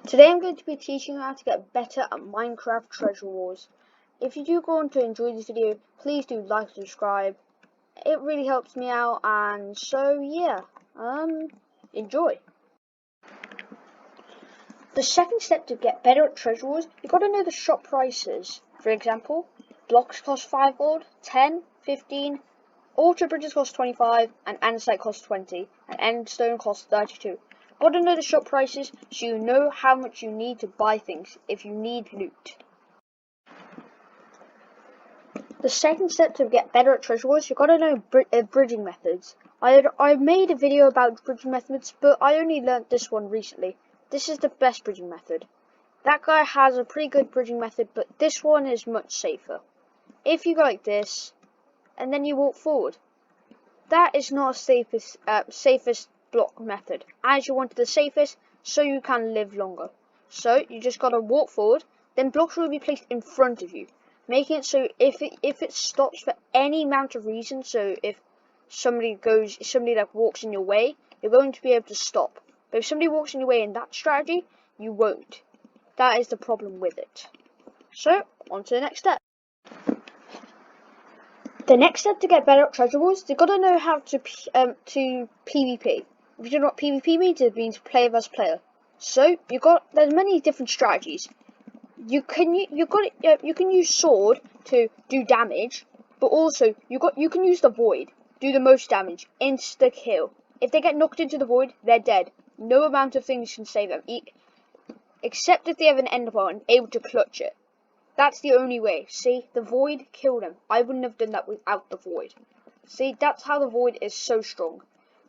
Today I'm going to be teaching you how to get better at Minecraft Treasure Wars. If you do go on to enjoy this video, please do like and subscribe. It really helps me out, and so yeah, enjoy. The second step to get better at Treasure Wars, you've got to know the shop prices. For example, blocks cost 5 gold, 10, 15, Ultra Bridges cost 25, and Andesite costs 20, and Endstone costs 32. Got to know the shop prices so you know how much you need to buy things if you need loot. The second step to get better at Treasure Wars, you've got to know bridging methods. I made a video about bridging methods, but I only learnt this one recently. This is the best bridging method. That guy has a pretty good bridging method, but this one is much safer. If you go like this, and then you walk forward, that is not a safest block method, as you want the safest so you can live longer. So you just gotta walk forward, then blocks will be placed in front of you, making it so if it stops for any amount of reason, so if somebody that walks in your way, you're going to be able to stop. But if somebody walks in your way in that strategy, you won't. That is the problem with it. So on to the next step. The next step to get better at Treasure Wars, you've got to know how to PvP. If you don't know what PvP means, it means player versus player. So there's many different strategies. You can use sword to do damage, but also you can use the void, do the most damage, insta kill. If they get knocked into the void, they're dead. No amount of things can save them, except if they have an ender pearl and able to clutch it. That's the only way. See, the void killed him. I wouldn't have done that without the void. See, that's how the void is so strong.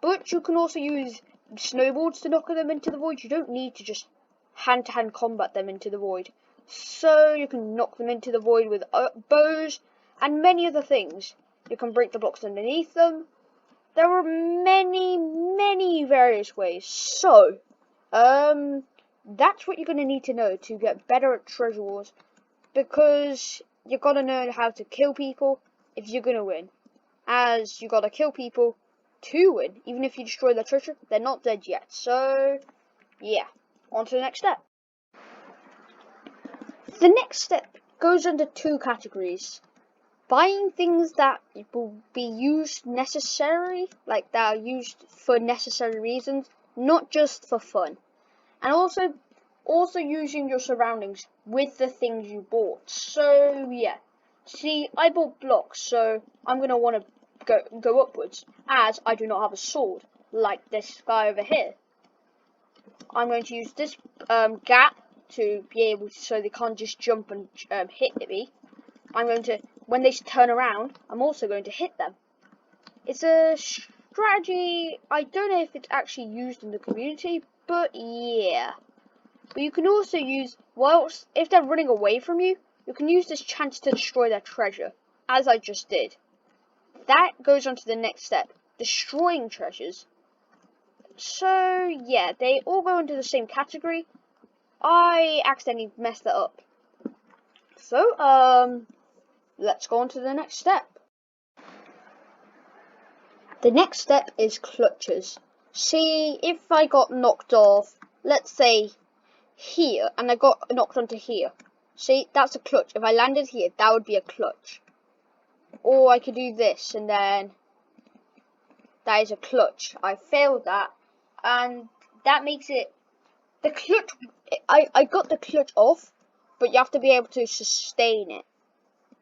But you can also use snowballs to knock them into the void. You don't need to just hand-to-hand combat them into the void. So you can knock them into the void with bows and many other things. You can break the blocks underneath them. There are many various ways. So, that's what you're going to need to know to get better at Treasure Wars. Because you gotta know how to kill people if you're gonna win. As you gotta kill people to win. Even if you destroy their treasure, they're not dead yet. So, yeah. On to the next step. The next step goes under two categories. Buying things that will be used necessary, like that are used for necessary reasons, not just for fun. And also using your surroundings with the things you bought. So yeah, see, I bought blocks, so I'm gonna want to go upwards, as I do not have a sword like this guy over here. I'm going to use this gap to be able to, so they can't just jump and hit me. I'm going to, when they turn around, I'm also going to hit them. It's a strategy. I don't know if it's actually used in the community, but yeah. But you can also use, if they're running away from you, you can use this chance to destroy their treasure, as I just did. That goes on to the next step, destroying treasures. So, yeah, they all go into the same category. I accidentally messed that up. So, let's go on to the next step. The next step is clutches. See, if I got knocked off, let's say, here, and I got knocked onto here. See, that's a clutch. If I landed here, that would be a clutch. Or I could do this, and then that is a clutch. I failed that, and that makes it the clutch. I got the clutch off, but you have to be able to sustain it.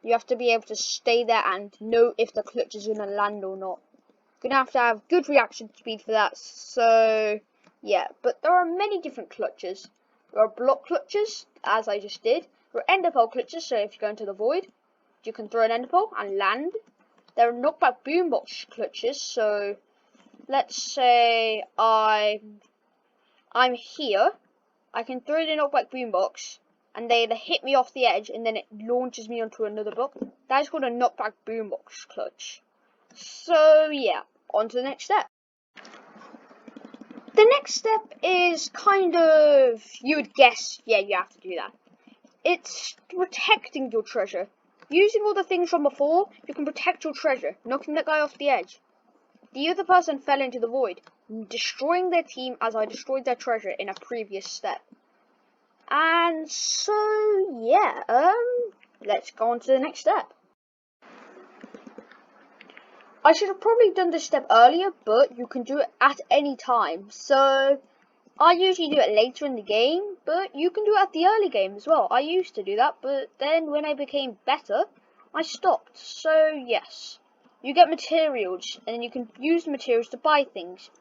You have to be able to stay there and know if the clutch is gonna land or not. You're gonna have to have good reaction speed for that. So yeah, but there are many different clutches. There are block clutches, as I just did. There are ender pearl clutches, so if you go into the void, you can throw an ender pearl and land. There are knockback boombox clutches, so let's say I'm here. I can throw the knockback boombox, and they hit me off the edge, and then it launches me onto another block. That is called a knockback boombox clutch. So yeah, on to the next step. The next step is kind of, you would guess, yeah, you have to do that. It's protecting your treasure. Using all the things from before, you can protect your treasure, knocking that guy off the edge. The other person fell into the void, destroying their team as I destroyed their treasure in a previous step. And so, yeah, let's go on to the next step. I should have probably done this step earlier, but you can do it at any time. So, I usually do it later in the game, but you can do it at the early game as well. I used to do that, but then when I became better, I stopped. So, yes. You get materials, and then you can use the materials to buy things.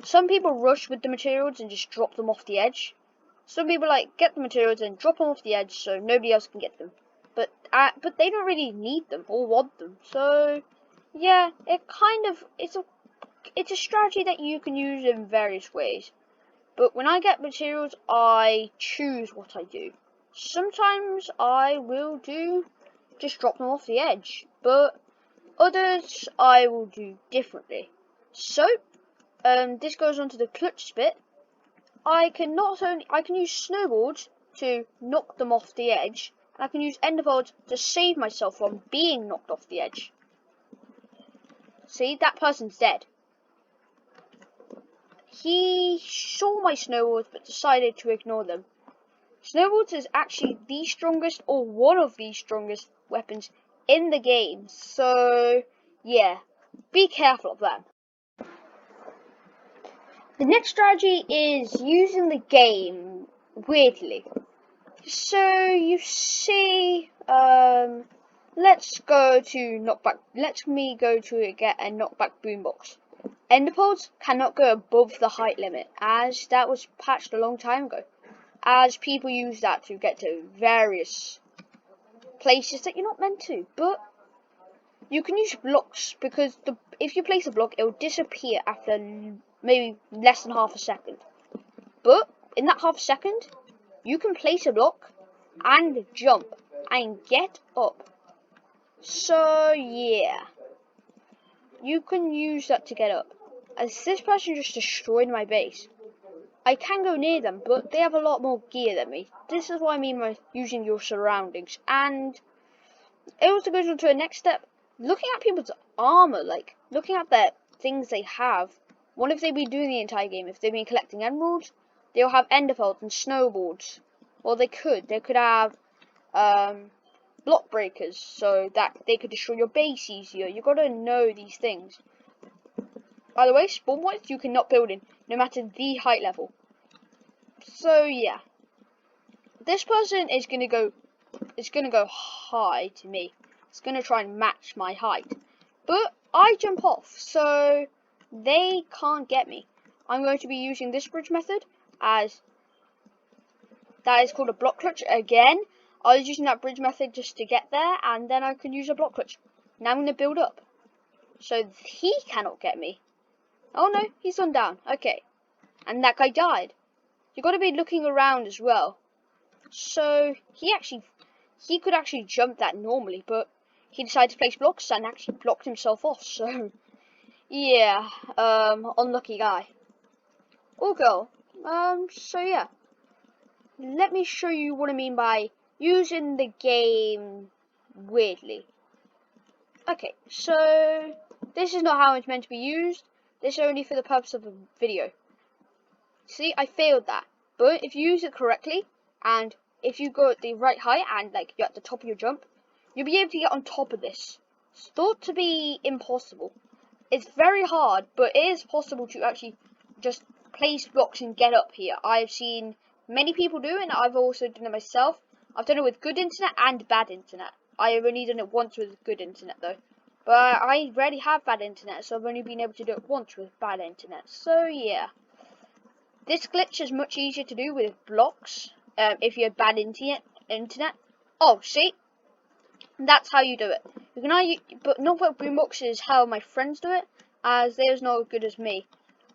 Some people rush with the materials and just drop them off the edge. Some people get the materials and drop them off the edge so nobody else can get them. But they don't really need them or want them. So yeah, it's a strategy that you can use in various ways. But when I get materials, I choose what I do. Sometimes I will just drop them off the edge, but others I will do differently. So this goes on to the clutch bit. I can use snowballs to knock them off the edge, and I can use enderpearls to save myself from being knocked off the edge. See, that person's dead. He saw my snowballs but decided to ignore them. Snowballs is actually the strongest, or one of the strongest weapons in the game, so yeah, be careful of them. The next strategy is using the game weirdly. So you see, let's go to knockback. Let me go to get a knockback boombox. Enderpearls cannot go above the height limit, as that was patched a long time ago. As people use that to get to various places that you're not meant to. But you can use blocks because if you place a block, it will disappear after maybe less than half a second. But in that half a second, you can place a block and jump and get up. So yeah, you can use that to get up. As this person just destroyed my base, I can go near them, but they have a lot more gear than me. This is what I mean by using your surroundings. And it also goes on to the next step. Looking at people's armor, looking at the things they have. What have they been doing the entire game? If they've been collecting emeralds, they'll have enderpearls and snowballs. Well, they could have block breakers so that they could destroy your base easier. You gotta know these things. By the way, spawn points you cannot build in, no matter the height level. So yeah, this person is gonna go high to me. It's gonna try and match my height, but I jump off, so they can't get me. I'm going to be using this bridge method, as that is called a block clutch. Again, I was using that bridge method just to get there, and then I can use a block clutch. Now I'm going to build up, so he cannot get me. Oh no, he's gone down. Okay, and that guy died. You got to be looking around as well. So he could actually jump that normally, but he decided to place blocks and actually blocked himself off. So yeah, unlucky guy. Or girl. So yeah. Let me show you what I mean by using the game weirdly. Okay, so this is not how it's meant to be used. This is only for the purpose of a video. See, I failed that. But if you use it correctly, and if you go at the right height and you're at the top of your jump, you'll be able to get on top of this. It's thought to be impossible. It's very hard, but it is possible to actually just place blocks and get up here. I've seen many people do it, and I've also done it myself. I've done it with good internet and bad internet. I've only done it once with good internet though. But I rarely have bad internet, so I've only been able to do it once with bad internet. So yeah. This glitch is much easier to do with blocks, if you have bad internet. Oh, see? That's how you do it. You can but knockback boombox is how my friends do it, as they're not as good as me.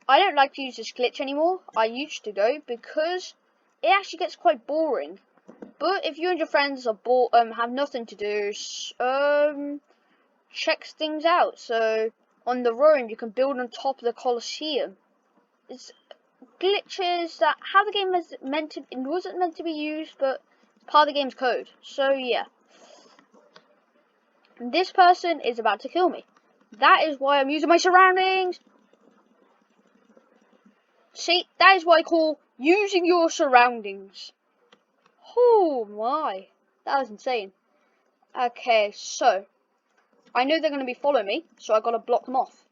I don't like to use this glitch anymore. I used to though, because it actually gets quite boring. But if you and your friends are have nothing to do, check things out. So on the Rome, you can build on top of the Colosseum. It's glitches that how the game wasn't meant to be used, but it's part of the game's code. So yeah. This person is about to kill me. That is why I'm using my surroundings. See, that is what I call using your surroundings. Oh my, that was insane. Okay, so I know they're going to be following me, so I got to block them off.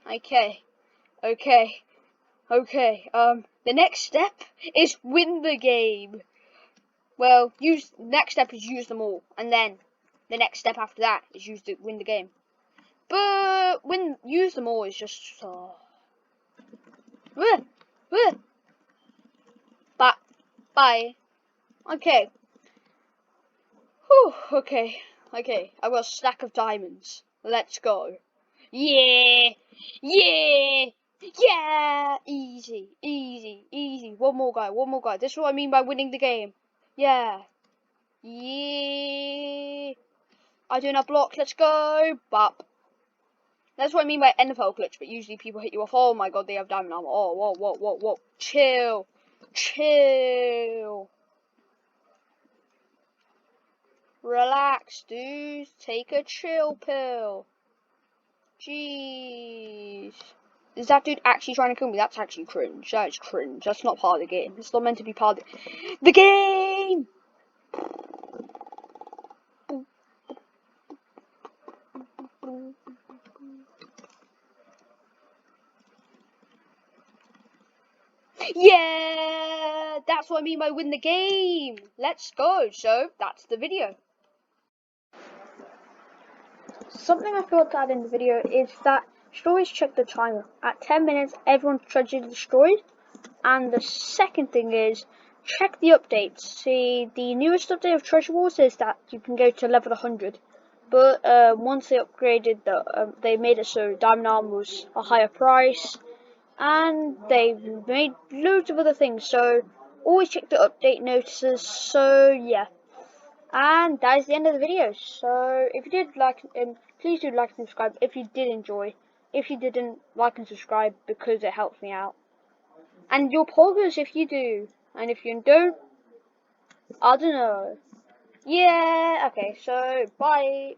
Okay, okay, okay. The next step is win the game. Well, next step is use them all, and then the next step after that is win the game. But use them all is just bye. Okay. Whew, okay. Okay. I got a stack of diamonds. Let's go. Yeah. Yeah. Yeah. Easy. Easy. Easy. One more guy. One more guy. This is what I mean by winning the game. Yeah. Yeah. I do not block. Let's go. Bop. That's what I mean by NFL glitch, but usually people hit you off. Oh my god, they have diamond armor. Oh, whoa, whoa, whoa, whoa. Chill. Chill. Relax, dude. Take a chill pill. Jeez. Is that dude actually trying to kill me? That's actually cringe. That is cringe. That's not part of the game. It's not meant to be part of the game! Yeah! That's what I mean by win the game! Let's go. So, that's the video. Something I forgot to add in the video is that you should always check the timer. At 10 minutes, everyone's tragedy destroyed. And the second thing is, check the updates. See, the newest update of Treasure Wars is that you can go to level 100. But once they upgraded, they made it so Diamond Armor was a higher price. And they made loads of other things. So, always check the update notices. So, yeah. And that is the end of the video. So if you did like, please do like and subscribe if you did enjoy. If you didn't, like and subscribe because it helps me out. And your progress if you do. And if you don't, I don't know. Yeah, okay, so bye.